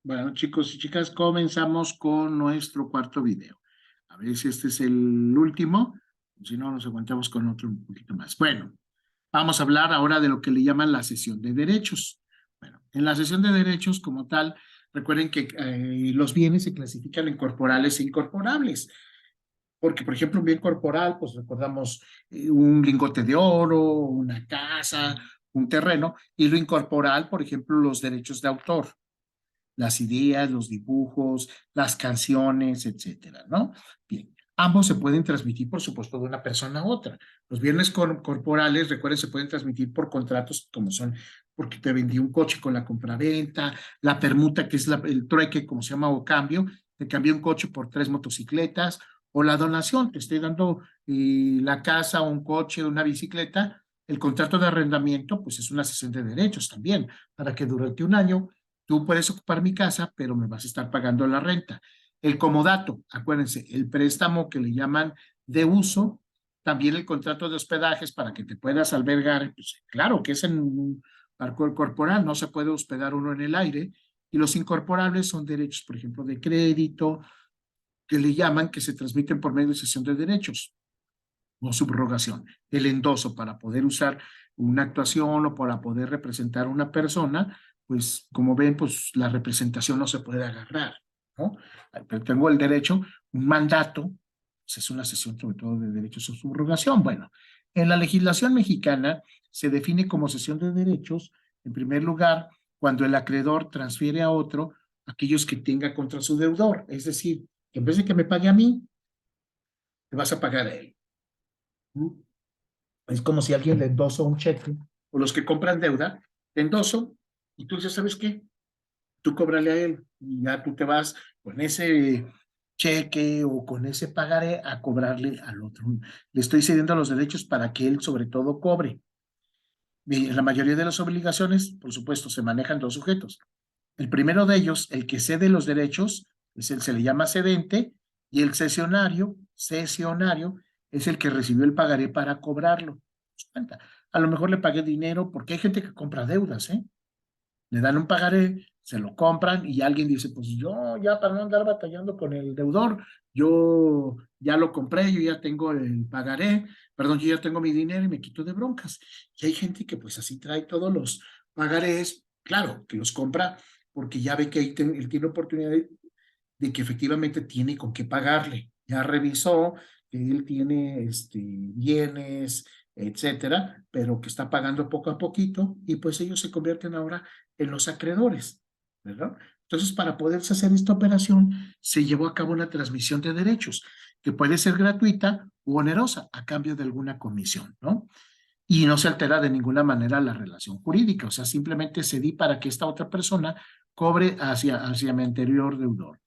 Bueno, chicos y chicas, comenzamos con nuestro cuarto video. A ver si este es el último, si no, nos aguantamos con otro un poquito más. Bueno, vamos a hablar ahora de lo que le llaman la cesión de derechos. Bueno, en la cesión de derechos como tal, recuerden que los bienes se clasifican en corporales e incorporables. Porque, por ejemplo, un bien corporal, pues recordamos un lingote de oro, una casa, un terreno, y lo incorporal, por ejemplo, los derechos de autor, las ideas, los dibujos, las canciones, etcétera, ¿no? Bien, ambos se pueden transmitir, por supuesto, de una persona a otra. Los bienes corporales, recuerden, se pueden transmitir por contratos como son, porque te vendí un coche con la compraventa, la permuta, que es el trueque, como se llama, o cambio, te cambié un coche por 3 motocicletas, o la donación, te estoy dando la casa, un coche, una bicicleta. El contrato de arrendamiento, pues es una cesión de derechos también, para que durante un año tú puedes ocupar mi casa, pero me vas a estar pagando la renta. El comodato, acuérdense, el préstamo que le llaman de uso, también el contrato de hospedajes para que te puedas albergar, pues, claro que es en un barco corporal, no se puede hospedar uno en el aire, y los incorporables son derechos, por ejemplo, de crédito, que le llaman, que se transmiten por medio de cesión de derechos o subrogación. El endoso para poder usar una actuación o para poder representar a una persona, pues como ven, pues la representación no se puede agarrar, ¿no? Pero tengo el derecho, un mandato, pues es una cesión sobre todo de derechos o subrogación. Bueno, en la legislación mexicana se define como cesión de derechos, en primer lugar, cuando el acreedor transfiere a otro aquellos que tenga contra su deudor, es decir, que en vez de que me pague a mí, te vas a pagar a él. Es como si alguien le endosa un cheque, o los que compran deuda, te endoso, y tú dices, ¿sabes qué? Tú cóbrale a él, y ya tú te vas con ese cheque o con ese pagaré a cobrarle al otro. Le estoy cediendo los derechos para que él sobre todo cobre. Y en la mayoría de las obligaciones, por supuesto, se manejan dos sujetos. El primero de ellos, el que cede los derechos, se le llama cedente, y el cesionario, es el que recibió el pagaré para cobrarlo. A lo mejor le pagué dinero, porque hay gente que compra deudas, ¿eh? Le dan un pagaré, se lo compran y alguien dice, pues yo ya para no andar batallando con el deudor, yo ya lo compré, yo ya tengo el pagaré, perdón, yo ya tengo mi dinero y me quito de broncas. Y hay gente que pues así trae todos los pagarés, claro, que los compra porque ya ve que ahí él tiene oportunidad de que efectivamente tiene con qué pagarle. Ya revisó que él tiene bienes, etcétera, pero que está pagando poco a poquito y pues ellos se convierten ahora en los acreedores, ¿verdad? Entonces, para poderse hacer esta operación, se llevó a cabo una transmisión de derechos que puede ser gratuita u onerosa a cambio de alguna comisión, ¿no? Y no se altera de ninguna manera la relación jurídica, o sea, simplemente cedí para que esta otra persona cobre hacia mi anterior deudor.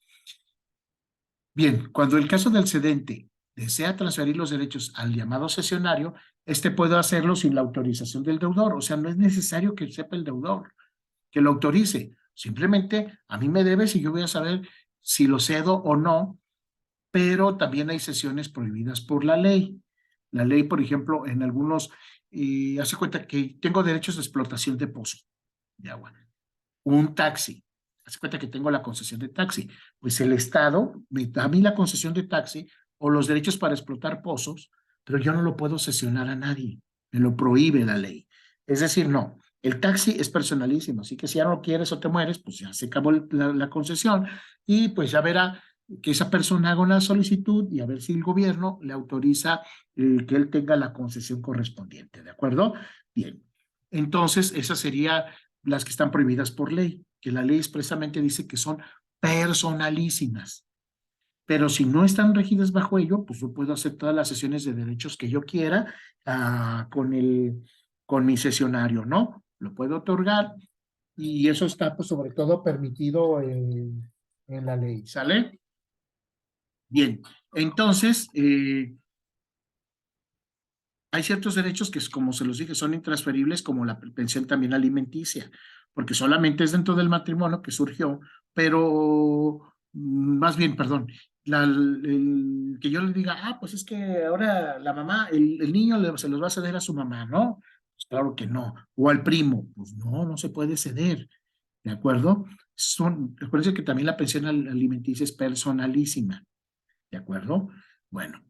Bien, cuando el caso del cedente desea transferir los derechos al llamado cesionario, este puede hacerlo sin la autorización del deudor, o sea, no es necesario que sepa el deudor, que lo autorice. Simplemente a mí me debes y yo voy a saber si lo cedo o no, pero también hay cesiones prohibidas por la ley. La ley, por ejemplo, en algunos, hace cuenta que tengo derechos de explotación de pozo de agua, un taxi. Hace cuenta que tengo la concesión de taxi. Pues el Estado me da a mí la concesión de taxi o los derechos para explotar pozos, pero yo no lo puedo cesionar a nadie. Me lo prohíbe la ley. Es decir, no. El taxi es personalísimo, así que si ya no lo quieres o te mueres, pues ya se acabó la concesión y pues ya verá que esa persona haga una solicitud y a ver si el gobierno le autoriza que él tenga la concesión correspondiente, ¿de acuerdo? Bien, entonces esa sería las que están prohibidas por ley, que la ley expresamente dice que son personalísimas. Pero si no están regidas bajo ello, pues yo puedo hacer todas las sesiones de derechos que yo quiera con mi sesionario, ¿no? Lo puedo otorgar y eso está, pues, sobre todo permitido en la ley, ¿sale? Bien, entonces, hay ciertos derechos que, como se los dije, son intransferibles, como la pensión también alimenticia, porque solamente es dentro del matrimonio que surgió, pero más bien, perdón, que yo le diga, pues es que ahora la mamá, el niño se los va a ceder a su mamá, ¿no? Pues claro que no. O al primo, pues no, no se puede ceder, ¿de acuerdo? Recuerden que también la pensión alimenticia es personalísima, ¿de acuerdo? Bueno,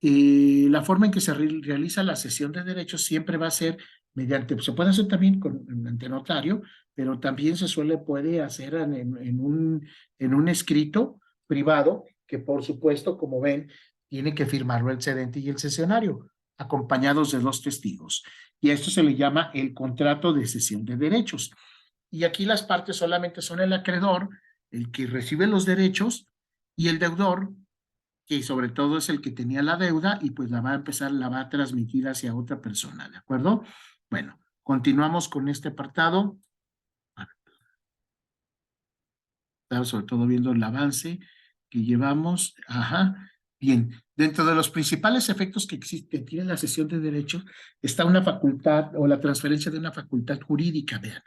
la forma en que se realiza la cesión de derechos siempre va a ser mediante, se puede hacer también ante notario, pero también puede hacer en un escrito privado, que por supuesto, como ven, tiene que firmarlo el cedente y el cesionario, acompañados de dos testigos. Y a esto se le llama el contrato de cesión de derechos. Y aquí las partes solamente son el acreedor, el que recibe los derechos, y el deudor, que sobre todo es el que tenía la deuda y pues la va a transmitir hacia otra persona, ¿de acuerdo? Bueno, continuamos con este apartado. Estaba sobre todo viendo el avance que llevamos. Ajá. Bien, dentro de los principales efectos que tiene la cesión de derechos está una facultad o la transferencia de una facultad jurídica, vean,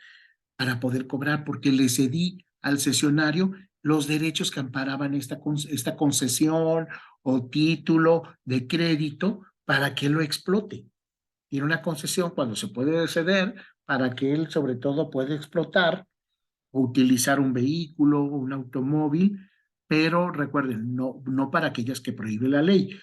para poder cobrar, porque le cedí al cesionario los derechos que amparaban esta concesión o título de crédito para que lo explote. Tiene una concesión cuando se puede ceder para que él sobre todo pueda explotar o utilizar un vehículo o un automóvil, pero recuerden, no para aquellas que prohíbe la ley.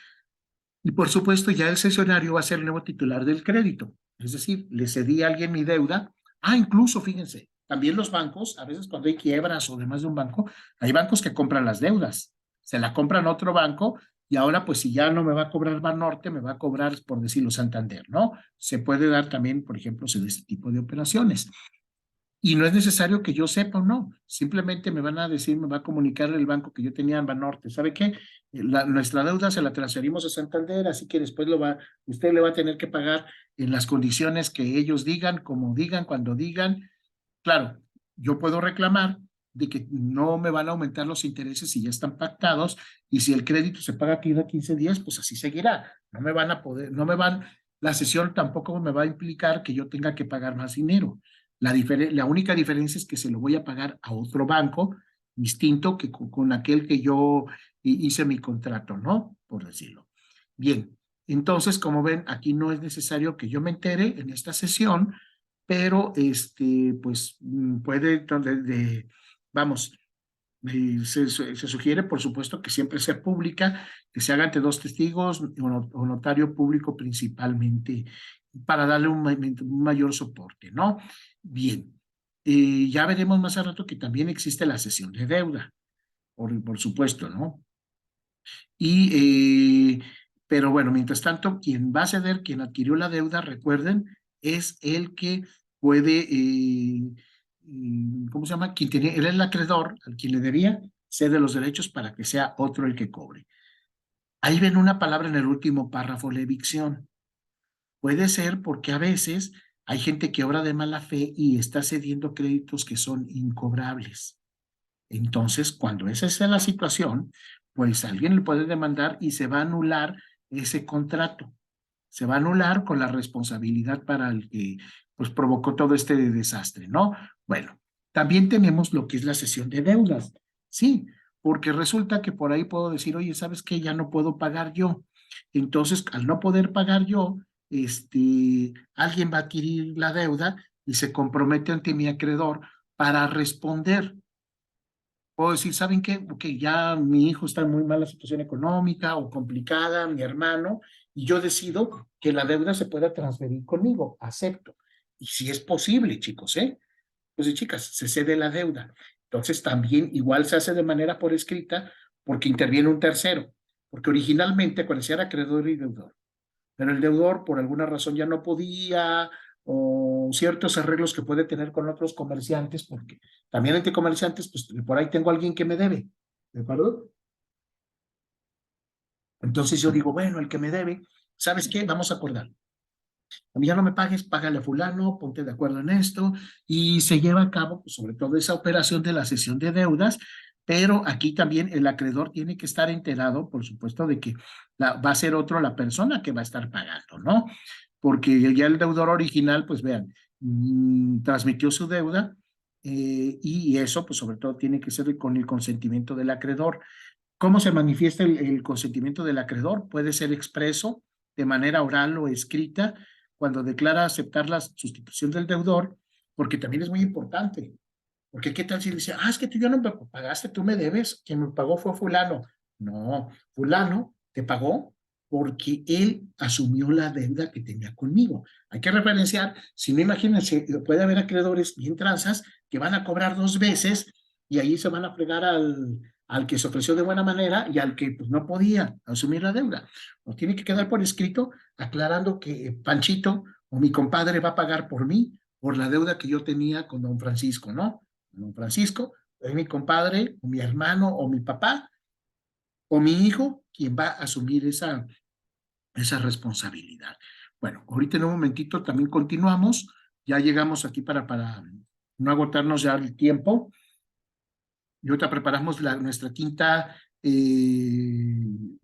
Y por supuesto, ya el cesionario va a ser el nuevo titular del crédito. Es decir, le cedí a alguien mi deuda. Incluso, fíjense, también los bancos, a veces cuando hay quiebras o demás de un banco, hay bancos que compran las deudas. Se la compran a otro banco y ahora, pues, si ya no me va a cobrar Banorte, me va a cobrar, por decirlo, Santander, ¿no? Se puede dar también, por ejemplo, de este tipo de operaciones. Y no es necesario que yo sepa o no, simplemente me van a decir, me va a comunicar el banco que yo tenía en Banorte. ¿Sabe qué? Nuestra deuda se la transferimos a Santander, así que después usted le va a tener que pagar en las condiciones que ellos digan, como digan, cuando digan. Claro, yo puedo reclamar de que no me van a aumentar los intereses si ya están pactados, y si el crédito se paga aquí a 15 días, pues así seguirá. No me van a poder, la cesión tampoco me va a implicar que yo tenga que pagar más dinero. La única diferencia es que se lo voy a pagar a otro banco distinto que con aquel que yo hice mi contrato, ¿no? Por decirlo. Bien, entonces, como ven, aquí no es necesario que yo me entere en esta sesión, pero pues puede, vamos, se sugiere, por supuesto, que siempre sea pública, que se haga ante dos testigos o notario público principalmente, para darle un mayor soporte, ¿no? Bien, ya veremos más a rato que también existe la cesión de deuda, por supuesto, ¿no? Pero bueno, mientras tanto, quien va a ceder, quien adquirió la deuda, recuerden, es el que puede, ¿cómo se llama? Él es el acreedor, al quien le debía, cede los derechos para que sea otro el que cobre. Ahí ven una palabra en el último párrafo, la evicción. Puede ser porque a veces hay gente que obra de mala fe y está cediendo créditos que son incobrables. Entonces, cuando esa es la situación, pues alguien le puede demandar y se va a anular ese contrato. Se va a anular con la responsabilidad para el que pues provocó todo este desastre, ¿no? Bueno, también tenemos lo que es la cesión de deudas. Sí, porque resulta que por ahí puedo decir, oye, ¿sabes qué? Ya no puedo pagar yo. Entonces, al no poder pagar yo, alguien va a adquirir la deuda y se compromete ante mi acreedor para responder. Puedo decir, ¿saben qué? Ok, ya mi hijo está en muy mala situación económica o complicada, mi hermano, y yo decido que la deuda se pueda transferir conmigo. Acepto. Y si es posible, chicos, ¿eh? Pues sí, chicas, se cede la deuda. Entonces también igual se hace de manera por escrita porque interviene un tercero. Porque originalmente cuando se era acreedor y deudor, pero el deudor por alguna razón ya no podía, o ciertos arreglos que puede tener con otros comerciantes, porque también entre comerciantes, pues por ahí tengo a alguien que me debe, ¿de acuerdo? Entonces yo digo, bueno, el que me debe, ¿sabes qué? Vamos a acordar. A mí ya no me pagues, págale a fulano, ponte de acuerdo en esto, y se lleva a cabo, pues, sobre todo esa operación de la cesión de deudas, pero aquí también el acreedor tiene que estar enterado, por supuesto, de que va a ser otro la persona que va a estar pagando, ¿no? Porque ya el deudor original, pues vean, transmitió su deuda, y eso, pues sobre todo, tiene que ser con el consentimiento del acreedor. ¿Cómo se manifiesta el consentimiento del acreedor? Puede ser expreso, de manera oral o escrita, cuando declara aceptar la sustitución del deudor, porque también es muy importante. Porque qué tal si dice, es que tú ya no me pagaste, tú me debes, quien me pagó fue fulano. No, fulano te pagó porque él asumió la deuda que tenía conmigo. Hay que referenciar, si no imagínense, puede haber acreedores bien tranzas que van a cobrar dos veces y ahí se van a fregar al que se ofreció de buena manera y al que pues, no podía asumir la deuda. O tiene que quedar por escrito aclarando que Panchito o mi compadre va a pagar por mí por la deuda que yo tenía con don Francisco, ¿no? Don Francisco es mi compadre, o mi hermano, o mi papá, o mi hijo, quien va a asumir esa responsabilidad. Bueno, ahorita en un momentito también continuamos, ya llegamos aquí para no agotarnos ya el tiempo, y ahorita preparamos nuestra quinta video.